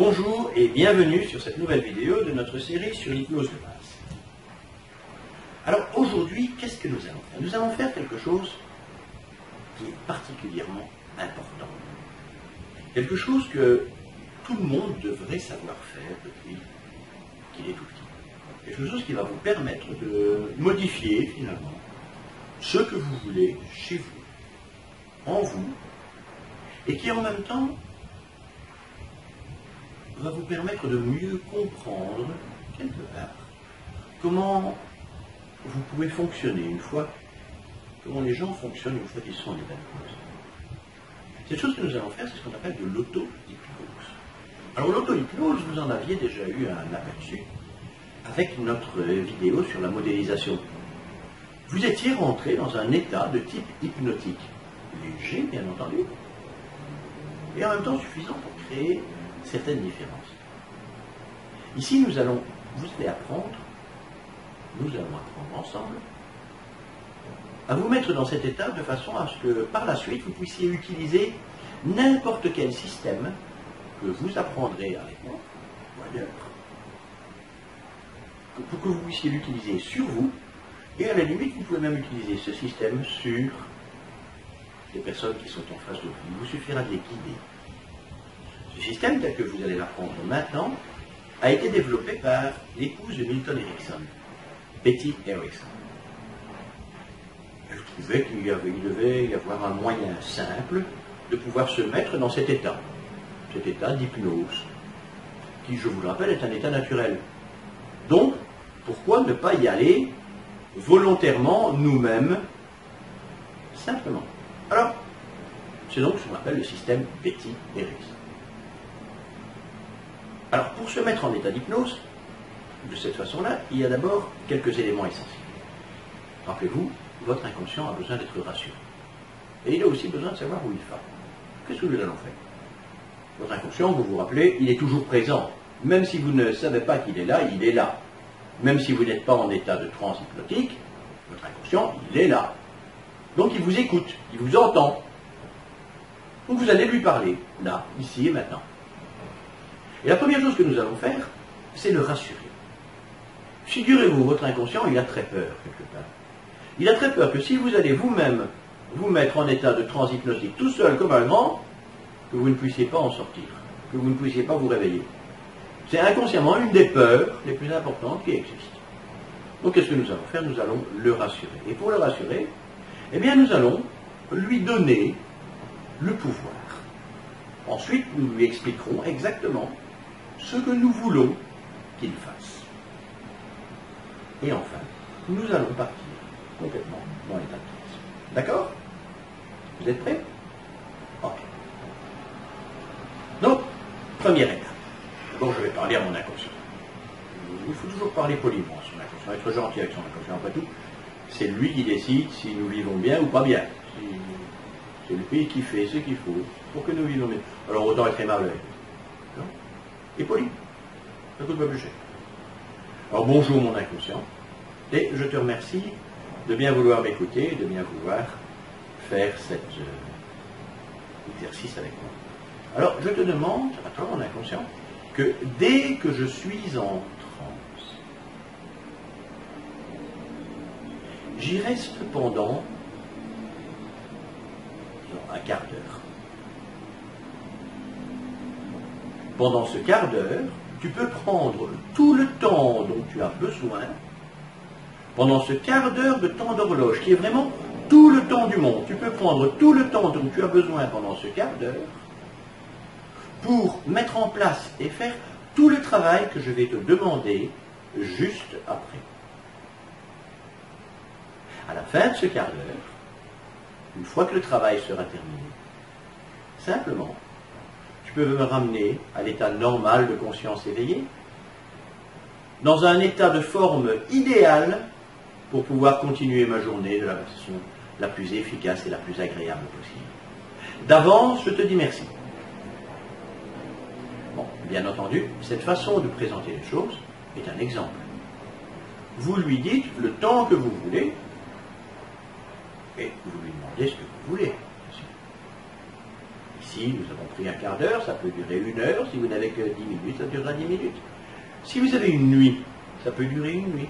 Bonjour et bienvenue sur cette nouvelle vidéo de notre série sur l'hypnose de base. Alors aujourd'hui, qu'est-ce que nous allons faire? Nous allons faire quelque chose qui est particulièrement important. Quelque chose que tout le monde devrait savoir faire depuis qu'il est tout petit. Quelque chose qui va vous permettre de modifier finalement ce que vous voulez chez vous, en vous, et qui en même temps va vous permettre de mieux comprendre, quelque part, comment vous pouvez fonctionner comment les gens fonctionnent une fois qu'ils sont en état d'hypnose. Cette chose que nous allons faire, c'est ce qu'on appelle de l'auto-hypnose. Alors l'auto-hypnose, vous en aviez déjà eu un aperçu avec notre vidéo sur la modélisation. Vous étiez rentré dans un état de type hypnotique, léger bien entendu, et en même temps suffisant pour créer certaines différences. Ici, nous allons apprendre ensemble à vous mettre dans cet état de façon à ce que par la suite vous puissiez utiliser n'importe quel système que vous apprendrez avec moi ou ailleurs, pour que vous puissiez l'utiliser sur vous, et à la limite vous pouvez même utiliser ce système sur les personnes qui sont en face de vous. Il vous suffira de les guider. Ce système, tel que vous allez l'apprendre maintenant, a été développé par l'épouse de Milton Erickson, Betty Erickson. Elle trouvait qu'il devait y avoir un moyen simple de pouvoir se mettre dans cet état d'hypnose, qui, je vous le rappelle, est un état naturel. Donc, pourquoi ne pas y aller volontairement nous-mêmes, simplement? Alors, c'est donc ce qu'on appelle le système Betty Erickson. Alors, pour se mettre en état d'hypnose, de cette façon-là, il y a d'abord quelques éléments essentiels. Rappelez-vous, votre inconscient a besoin d'être rassuré. Et il a aussi besoin de savoir où il va. Qu'est-ce que nous allons faire? Votre inconscient, vous vous rappelez, il est toujours présent. Même si vous ne savez pas qu'il est là, il est là. Même si vous n'êtes pas en état de transe hypnotique, votre inconscient, il est là. Donc il vous écoute, il vous entend. Donc vous allez lui parler, là, ici et maintenant. Et la première chose que nous allons faire, c'est le rassurer. Figurez-vous, votre inconscient, il a très peur, quelque part. Il a très peur que si vous allez vous-même vous mettre en état de transe hypnotique tout seul comme un grand, que vous ne puissiez pas en sortir, que vous ne puissiez pas vous réveiller. C'est inconsciemment une des peurs les plus importantes qui existent. Donc qu'est-ce que nous allons faire? Nous allons le rassurer. Et pour le rassurer, eh bien nous allons lui donner le pouvoir. Ensuite, nous lui expliquerons exactement ce que nous voulons qu'il fasse. Et enfin, nous allons partir complètement dans l'état de transe. D'accord? Vous êtes prêts? Ok. Donc, première étape. D'abord, je vais parler à mon inconscient. Il faut toujours parler poliment à son inconscient, être gentil avec son inconscient. Après tout, c'est lui qui décide si nous vivons bien ou pas bien. C'est lui qui fait ce qu'il faut pour que nous vivions bien. Alors autant être aimable avec lui. Et poli. Ça coûte pas plus cher. Alors bonjour mon inconscient. Et je te remercie de bien vouloir m'écouter et de bien vouloir faire cet exercice avec moi. Alors je te demande, à toi mon inconscient, que dès que je suis en transe, j'y reste pendant un quart d'heure. Pendant ce quart d'heure, tu peux prendre tout le temps dont tu as besoin, pendant ce quart d'heure de temps d'horloge, qui est vraiment tout le temps du monde. Tu peux prendre tout le temps dont tu as besoin pendant ce quart d'heure pour mettre en place et faire tout le travail que je vais te demander juste après. À la fin de ce quart d'heure, une fois que le travail sera terminé, simplement, tu peux me ramener à l'état normal de conscience éveillée, dans un état de forme idéal pour pouvoir continuer ma journée de la façon la plus efficace et la plus agréable possible. D'avance, je te dis merci. Bon, bien entendu, cette façon de présenter les choses est un exemple. Vous lui dites le temps que vous voulez, et vous lui demandez ce que vous voulez. Ici, nous avons pris un quart d'heure, ça peut durer 1 heure. Si vous n'avez que 10 minutes, ça durera 10 minutes. Si vous avez une nuit, ça peut durer une nuit.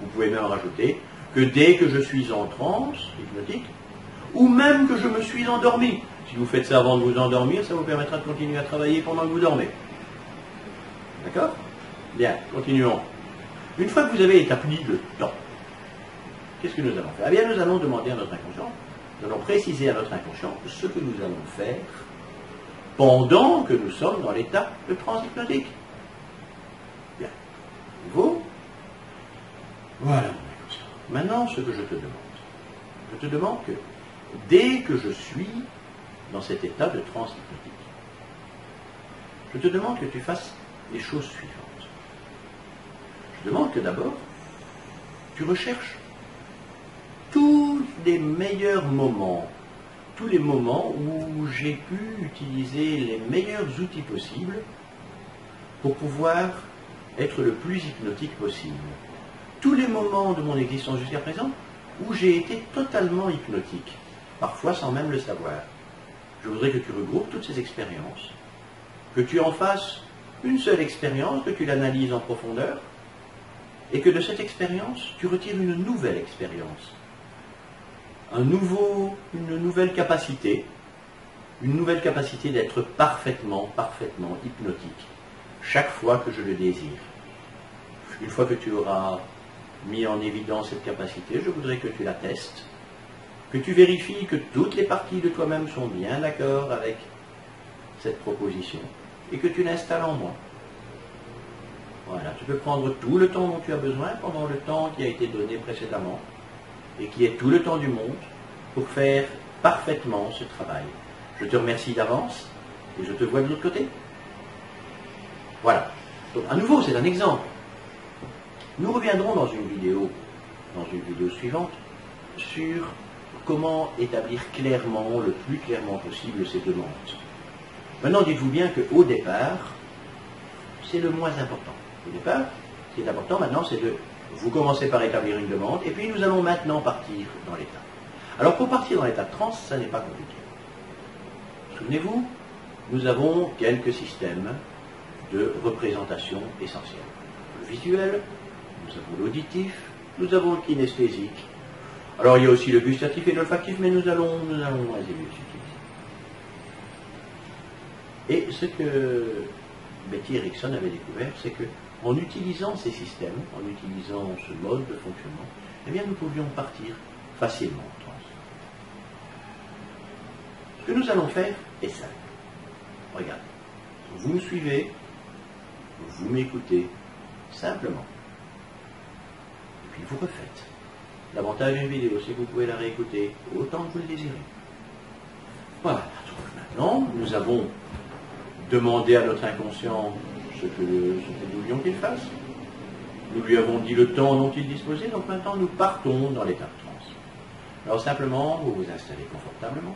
Vous pouvez même rajouter que dès que je suis en transe hypnotique, ou même que je me suis endormi. Si vous faites ça avant de vous endormir, ça vous permettra de continuer à travailler pendant que vous dormez. D'accord? Bien, continuons. Une fois que vous avez établi le temps, qu'est-ce que nous allons faire? Eh bien, nous allons demander à notre inconscient, nous allons préciser à notre inconscient ce que nous allons faire pendant que nous sommes dans l'état de transe hypnotique. Bien. Nouveau. Voilà, mon inconscient. Maintenant, ce que je te demande que dès que je suis dans cet état de transe hypnotique, je te demande que tu fasses les choses suivantes. Je demande que d'abord, tu recherches tous les meilleurs moments, tous les moments où j'ai pu utiliser les meilleurs outils possibles pour pouvoir être le plus hypnotique possible. Tous les moments de mon existence jusqu'à présent où j'ai été totalement hypnotique, parfois sans même le savoir. Je voudrais que tu regroupes toutes ces expériences, que tu en fasses une seule expérience, que tu l'analyses en profondeur, et que de cette expérience, tu retires une nouvelle expérience, une nouvelle capacité d'être parfaitement hypnotique, chaque fois que je le désire. Une fois que tu auras mis en évidence cette capacité, je voudrais que tu la testes, que tu vérifies que toutes les parties de toi-même sont bien d'accord avec cette proposition, et que tu l'installes en moi. Voilà, tu peux prendre tout le temps dont tu as besoin pendant le temps qui a été donné précédemment, et qui est tout le temps du monde, pour faire parfaitement ce travail. Je te remercie d'avance, et je te vois de l'autre côté. Voilà. Donc, à nouveau, c'est un exemple. Nous reviendrons dans une vidéo suivante, sur comment établir clairement, le plus clairement possible, ces demandes. Maintenant, dites-vous bien qu'au départ, c'est le moins important. Au départ, ce qui est important maintenant, c'est de vous commencer par établir une demande, et puis nous allons maintenant partir dans l'état. Alors pour partir dans l'état de transe, ça n'est pas compliqué. Souvenez-vous, nous avons quelques systèmes de représentation essentiels. Le visuel, nous avons l'auditif, nous avons le kinesthésique. Alors il y a aussi le gustatif et l'olfactif, mais nous allons utiliser. Et ce que Betty Erickson avait découvert, c'est que en utilisant ces systèmes, en utilisant ce mode de fonctionnement, eh bien nous pouvions partir facilement en transe. Ce que nous allons faire est simple. Regardez, vous me suivez, vous m'écoutez simplement, et puis vous refaites. L'avantage d'une vidéo, c'est que vous pouvez la réécouter autant que vous le désirez. Voilà, donc maintenant, nous avons demandé à notre inconscient ce que nous voulions qu'il fasse. Nous lui avons dit le temps dont il disposait, donc maintenant nous partons dans l'état de transe. Alors simplement, vous vous installez confortablement.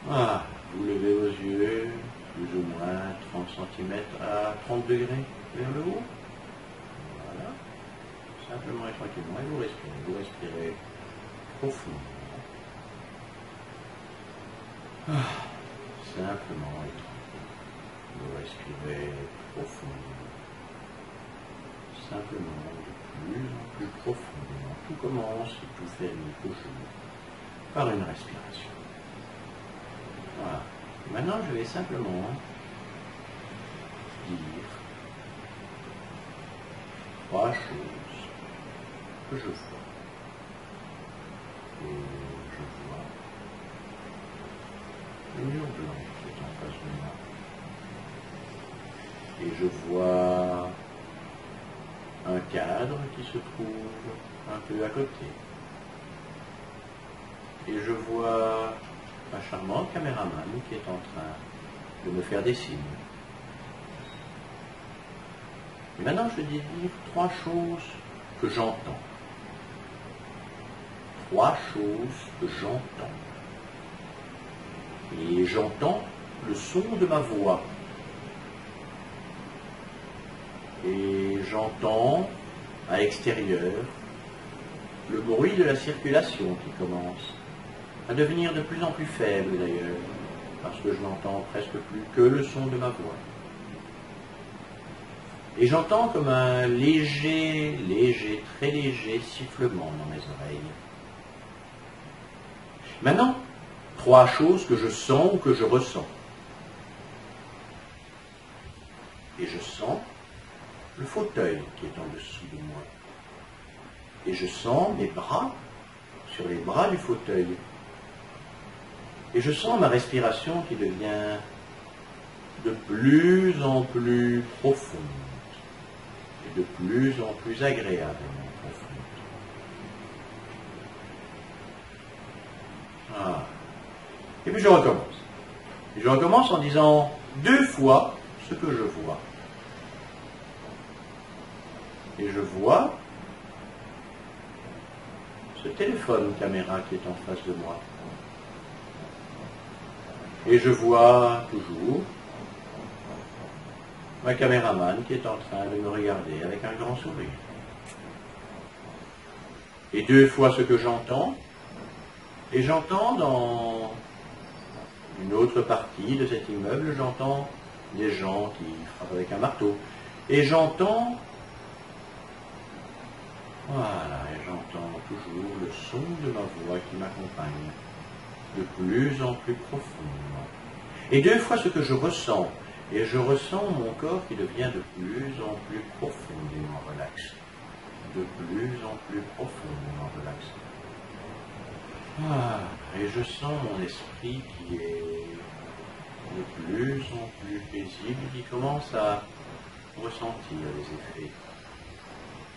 Voilà, vous levez vos yeux, plus ou moins 30 cm à 30 degrés vers le haut. Voilà. Simplement et tranquillement, et vous respirez profondément. Simplement et tranquillement. Vous respirez profondément. Simplement, de plus en plus profondément. Tout commence et tout finit toujours par une respiration. Voilà. Maintenant, je vais simplement dire 3 choses que je vois. Et je vois le mur blanc qui est en face de moi. Et je vois un cadre qui se trouve un peu à côté. Et je vois un charmant caméraman qui est en train de me faire des signes. Et maintenant, je vais dire 3 choses que j'entends. 3 choses que j'entends. Et j'entends le son de ma voix. Et j'entends à l'extérieur le bruit de la circulation qui commence. à devenir de plus en plus faible d'ailleurs, parce que je n'entends presque plus que le son de ma voix. Et j'entends comme un léger, très léger sifflement dans mes oreilles. Maintenant, 3 choses que je sens ou que je ressens. Et je sens le fauteuil qui est en dessous de moi. Et je sens mes bras sur les bras du fauteuil. Et je sens ma respiration qui devient de plus en plus profonde et de plus en plus agréablement profonde. Ah. Et puis je recommence. Et je recommence en disant 2 fois ce que je vois. Et je vois ce téléphone caméra qui est en face de moi. Et je vois toujours ma caméraman qui est en train de me regarder avec un grand sourire. Et 2 fois ce que j'entends, et j'entends dans une autre partie de cet immeuble, j'entends des gens qui frappent avec un marteau. Et j'entends, voilà, et j'entends toujours le son de ma voix qui m'accompagne de plus en plus profondément. Et 2 fois ce que je ressens, et je ressens mon corps qui devient de plus en plus profondément relaxé. De plus en plus profondément relaxé. Ah, et je sens mon esprit qui est de plus en plus paisible, qui commence à ressentir les effets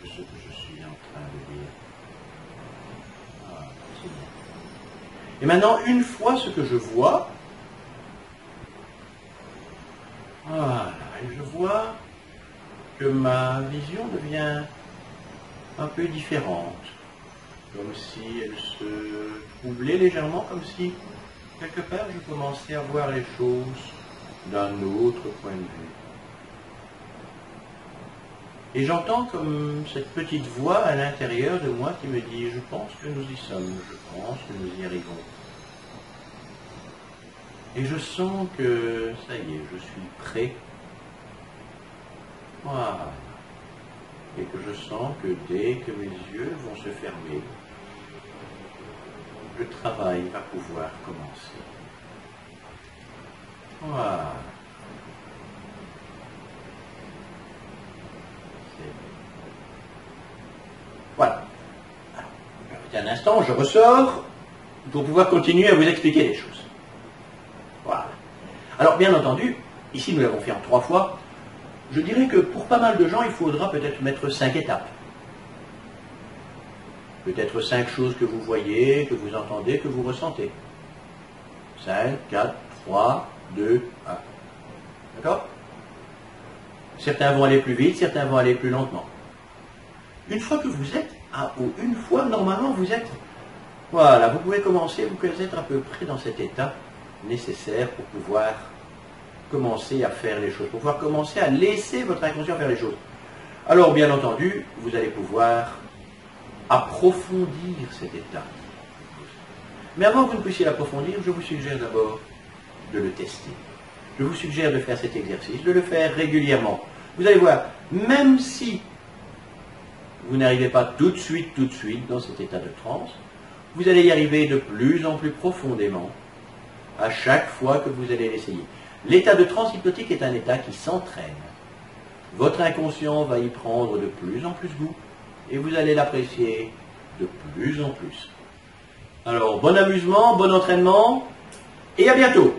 de ce que je suis en train de dire. Ah, c'est bien. Et maintenant, une fois ce que je vois, voilà, et je vois que ma vision devient un peu différente, comme si elle se troublait légèrement, comme si quelque part je commençais à voir les choses d'un autre point de vue. Et j'entends comme cette petite voix à l'intérieur de moi qui me dit « Je pense que nous y sommes, je pense que nous y arrivons ». Et je sens que, ça y est, je suis prêt. Voilà. Et que je sens que dès que mes yeux vont se fermer, le travail va pouvoir commencer. Voilà. Voilà. Alors, un instant, je ressors pour pouvoir continuer à vous expliquer les choses. Voilà. Alors, bien entendu, ici nous l'avons fait en 3 fois. Je dirais que pour pas mal de gens, il faudra peut-être mettre 5 étapes. Peut-être 5 choses que vous voyez, que vous entendez, que vous ressentez. 5, 4, 3, 2, 1. D'accord? Certains vont aller plus vite, certains vont aller plus lentement. Une fois que vous êtes, ou une fois, normalement, vous êtes, voilà, vous pouvez commencer, vous pouvez être à peu près dans cet état nécessaire pour pouvoir commencer à faire les choses, pour pouvoir commencer à laisser votre inconscient faire les choses. Alors, bien entendu, vous allez pouvoir approfondir cet état. Mais avant que vous ne puissiez l'approfondir, je vous suggère d'abord de le tester. Je vous suggère de faire cet exercice, de le faire régulièrement. Vous allez voir, même si vous n'arrivez pas tout de suite dans cet état de transe, vous allez y arriver de plus en plus profondément à chaque fois que vous allez l'essayer. L'état de transe hypnotique est un état qui s'entraîne. Votre inconscient va y prendre de plus en plus goût et vous allez l'apprécier de plus en plus. Alors, bon amusement, bon entraînement et à bientôt!